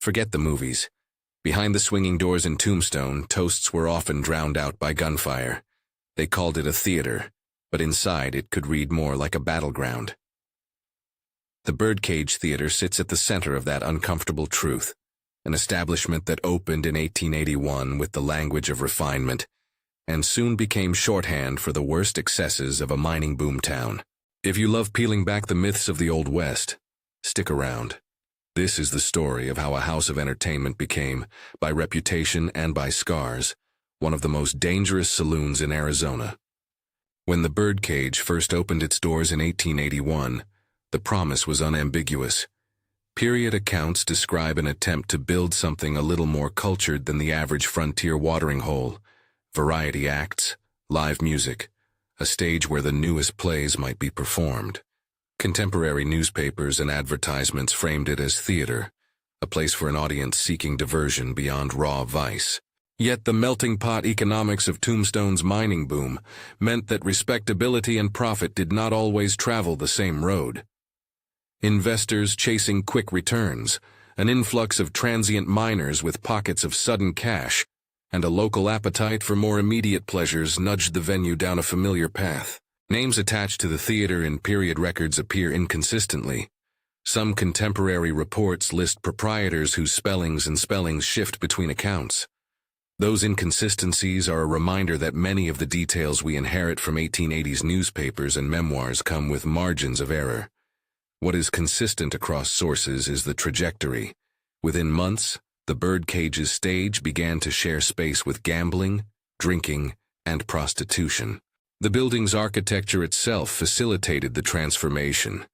Forget the movies. Behind the swinging doors in Tombstone, toasts were often drowned out by gunfire. They called it a theater, but inside it could read more like a battleground. The Birdcage Theater sits at the center of that uncomfortable truth, an establishment that opened in 1881 with the language of refinement, and soon became shorthand for the worst excesses of a mining boom town. If you love peeling back the myths of the Old West, stick around. This is the story of how a house of entertainment became, by reputation and by scars, one of the most dangerous saloons in Arizona. When the Birdcage first opened its doors in 1881, the promise was unambiguous. Period accounts describe an attempt to build something a little more cultured than the average frontier watering hole. Variety acts, live music, a stage where the newest plays might be performed. Contemporary newspapers and advertisements framed it as theater, a place for an audience seeking diversion beyond raw vice. Yet the melting pot economics of Tombstone's mining boom meant that respectability and profit did not always travel the same road. Investors chasing quick returns, an influx of transient miners with pockets of sudden cash, and a local appetite for more immediate pleasures nudged the venue down a familiar path. Names attached to the theater in period records appear inconsistently. Some contemporary reports list proprietors whose spellings shift between accounts. Those inconsistencies are a reminder that many of the details we inherit from 1880s newspapers and memoirs come with margins of error. What is consistent across sources is the trajectory. Within months, the Birdcage's stage began to share space with gambling, drinking, and prostitution. The building's architecture itself facilitated the transformation.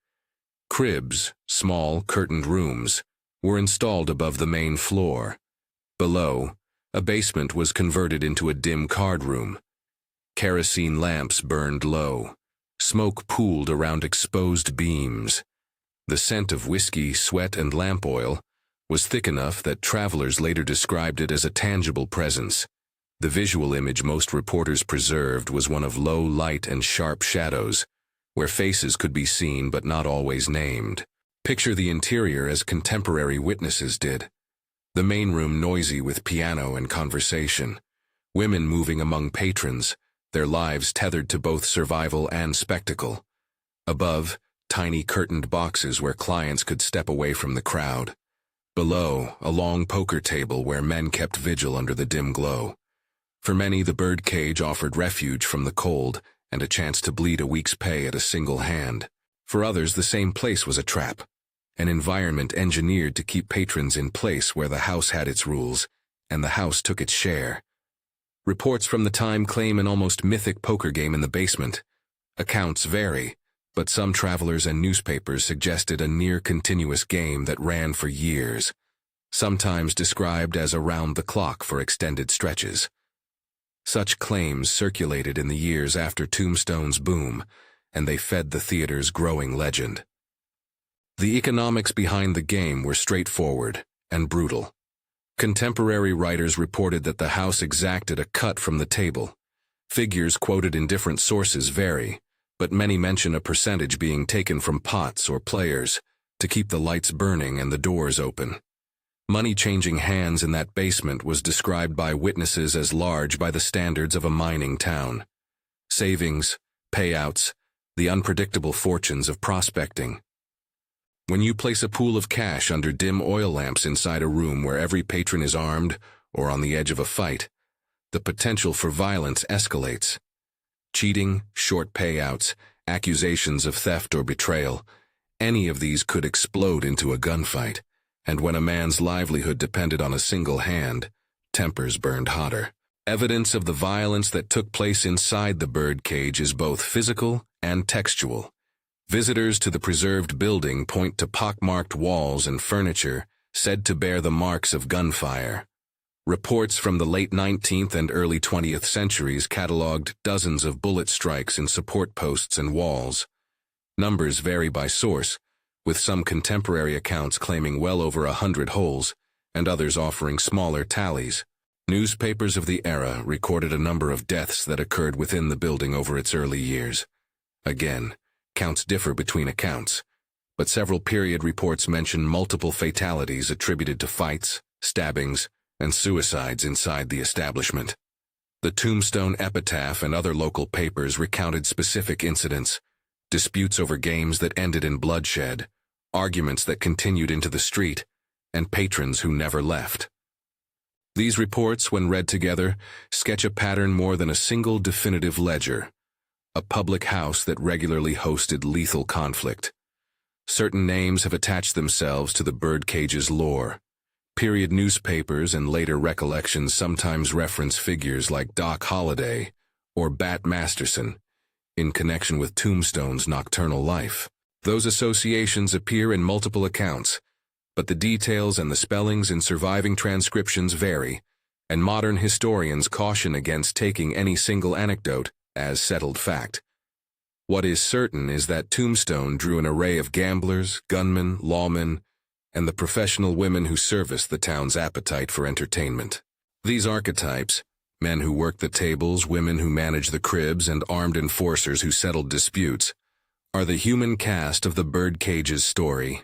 Cribs, small, curtained rooms, were installed above the main floor. Below, a basement was converted into a dim card room. Kerosene lamps burned low. Smoke pooled around exposed beams. The scent of whiskey, sweat, and lamp oil was thick enough that travelers later described it as a tangible presence. The visual image most reporters preserved was one of low light and sharp shadows, where faces could be seen but not always named. Picture the interior as contemporary witnesses did. The main room noisy with piano and conversation. Women moving among patrons, their lives tethered to both survival and spectacle. Above, tiny curtained boxes where clients could step away from the crowd. Below, a long poker table where men kept vigil under the dim glow. For many, the Birdcage offered refuge from the cold and a chance to bleed a week's pay at a single hand. For others, the same place was a trap, an environment engineered to keep patrons in place where the house had its rules, and the house took its share. Reports from the time claim an almost mythic poker game in the basement. Accounts vary, but some travelers and newspapers suggested a near-continuous game that ran for years, sometimes described as around the clock for extended stretches. Such claims circulated in the years after Tombstone's boom, and they fed the theater's growing legend. The economics behind the game were straightforward and brutal. Contemporary writers reported that the house exacted a cut from the table. Figures quoted in different sources vary, but many mention a percentage being taken from pots or players to keep the lights burning and the doors open. Money changing hands in that basement was described by witnesses as large by the standards of a mining town. Savings, payouts, the unpredictable fortunes of prospecting. When you place a pool of cash under dim oil lamps inside a room where every patron is armed or on the edge of a fight, the potential for violence escalates. Cheating, short payouts, accusations of theft or betrayal, any of these could explode into a gunfight, and when a man's livelihood depended on a single hand, tempers burned hotter. Evidence of the violence that took place inside the Birdcage is both physical and textual. Visitors to the preserved building point to pockmarked walls and furniture said to bear the marks of gunfire. Reports from the late 19th and early 20th centuries cataloged dozens of bullet strikes in support posts and walls. Numbers vary by source, with some contemporary accounts claiming well over 100 holes, and others offering smaller tallies. Newspapers of the era recorded a number of deaths that occurred within the building over its early years. Again, counts differ between accounts, but several period reports mention multiple fatalities attributed to fights, stabbings, and suicides inside the establishment. The Tombstone epitaph and other local papers recounted specific incidents, disputes over games that ended in bloodshed, arguments that continued into the street, and patrons who never left. These reports, when read together, sketch a pattern more than a single definitive ledger, a public house that regularly hosted lethal conflict. Certain names have attached themselves to the birdcage's lore. Period newspapers and later recollections sometimes reference figures like Doc Holliday or Bat Masterson in connection with Tombstone's nocturnal life. Those associations appear in multiple accounts, but the details and the spellings in surviving transcriptions vary, and modern historians caution against taking any single anecdote as settled fact. What is certain is that Tombstone drew an array of gamblers, gunmen, lawmen, and the professional women who serviced the town's appetite for entertainment. These archetypes, men who worked the tables, women who managed the cribs, and armed enforcers who settled disputes, are the human cast of the birdcage's story.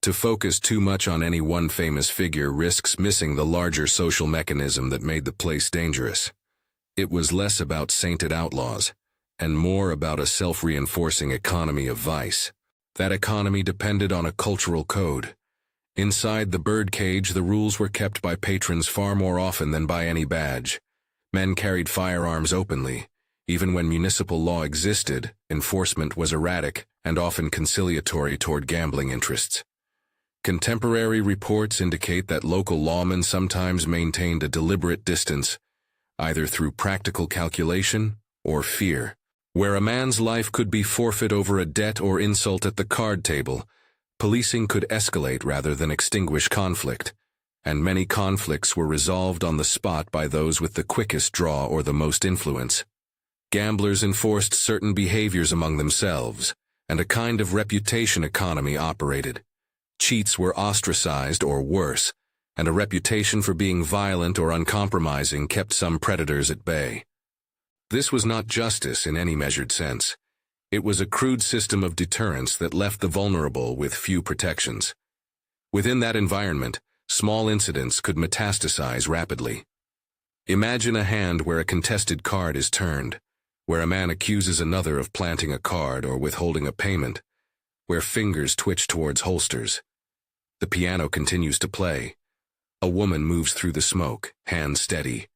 To focus too much on any one famous figure risks missing the larger social mechanism that made the place dangerous. It was less about sainted outlaws, and more about a self-reinforcing economy of vice. That economy depended on a cultural code. Inside the birdcage, the rules were kept by patrons far more often than by any badge. Men carried firearms openly. Even when municipal law existed, enforcement was erratic and often conciliatory toward gambling interests. Contemporary reports indicate that local lawmen sometimes maintained a deliberate distance, either through practical calculation or fear. Where a man's life could be forfeit over a debt or insult at the card table, policing could escalate rather than extinguish conflict, and many conflicts were resolved on the spot by those with the quickest draw or the most influence. Gamblers enforced certain behaviors among themselves, and a kind of reputation economy operated. Cheats were ostracized or worse, and a reputation for being violent or uncompromising kept some predators at bay. This was not justice in any measured sense. It was a crude system of deterrence that left the vulnerable with few protections. Within that environment, small incidents could metastasize rapidly. Imagine a hand where a contested card is turned, where a man accuses another of planting a card or withholding a payment, where fingers twitch towards holsters. The piano continues to play. A woman moves through the smoke, hands steady.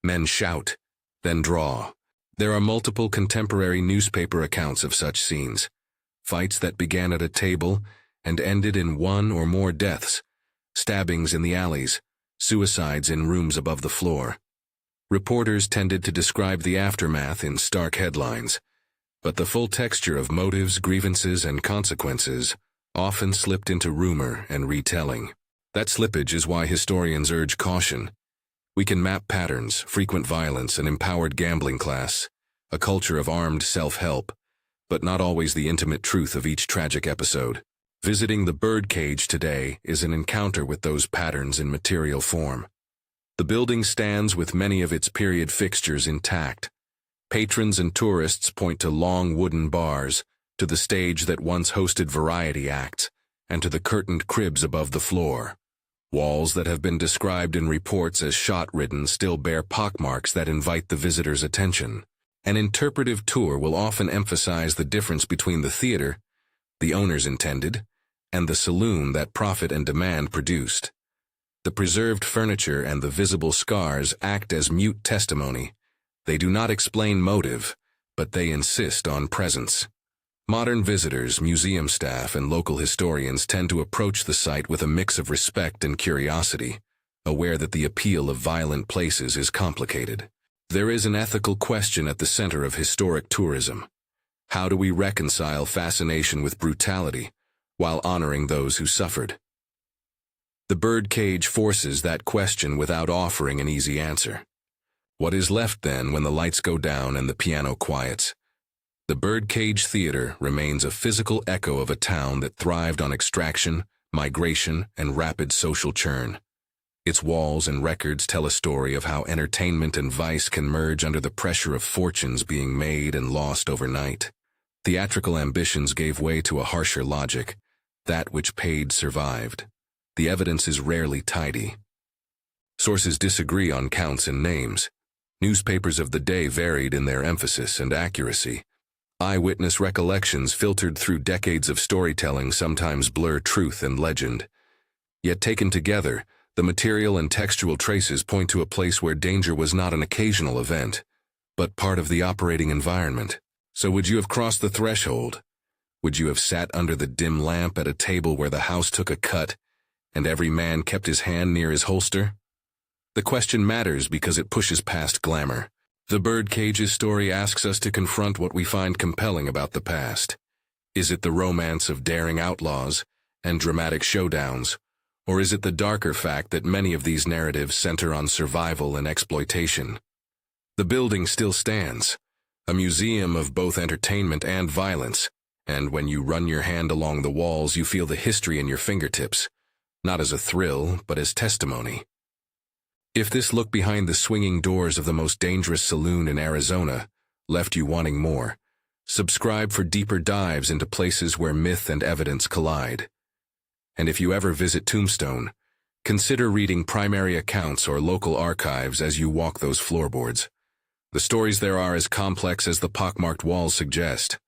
Men shout, then draw. There are multiple contemporary newspaper accounts of such scenes. Fights that began at a table and ended in one or more deaths, stabbings in the alleys, suicides in rooms above the floor. Reporters tended to describe the aftermath in stark headlines, but the full texture of motives, grievances, and consequences often slipped into rumor and retelling. That slippage is why historians urge caution. We can map patterns, frequent violence, an empowered gambling class, a culture of armed self-help, but not always the intimate truth of each tragic episode. Visiting the birdcage today is an encounter with those patterns in material form. The building stands with many of its period fixtures intact. Patrons and tourists point to long wooden bars, to the stage that once hosted variety acts, and to the curtained cribs above the floor. Walls that have been described in reports as shot-ridden still bear pockmarks that invite the visitor's attention. An interpretive tour will often emphasize the difference between the theater, the owners intended, and the saloon that profit and demand produced. The preserved furniture and the visible scars act as mute testimony. They do not explain motive, but they insist on presence. Modern visitors, museum staff, and local historians tend to approach the site with a mix of respect and curiosity, aware that the appeal of violent places is complicated. There is an ethical question at the center of historic tourism. How do we reconcile fascination with brutality, while honoring those who suffered? The birdcage forces that question without offering an easy answer. What is left then when the lights go down and the piano quiets? The Birdcage Theater remains a physical echo of a town that thrived on extraction, migration, and rapid social churn. Its walls and records tell a story of how entertainment and vice can merge under the pressure of fortunes being made and lost overnight. Theatrical ambitions gave way to a harsher logic. That which paid survived. The evidence is rarely tidy. Sources disagree on counts and names. Newspapers of the day varied in their emphasis and accuracy. Eyewitness recollections filtered through decades of storytelling sometimes blur truth and legend. Yet taken together, the material and textual traces point to a place where danger was not an occasional event, but part of the operating environment. So would you have crossed the threshold? Would you have sat under the dim lamp at a table where the house took a cut, and every man kept his hand near his holster? The question matters because it pushes past glamour. The Birdcage's story asks us to confront what we find compelling about the past. Is it the romance of daring outlaws and dramatic showdowns, or is it the darker fact that many of these narratives center on survival and exploitation? The building still stands, a museum of both entertainment and violence, and when you run your hand along the walls you feel the history in your fingertips, not as a thrill, but as testimony. If this look behind the swinging doors of the most dangerous saloon in Arizona left you wanting more, subscribe for deeper dives into places where myth and evidence collide. And if you ever visit Tombstone, consider reading primary accounts or local archives as you walk those floorboards. The stories there are as complex as the pockmarked walls suggest.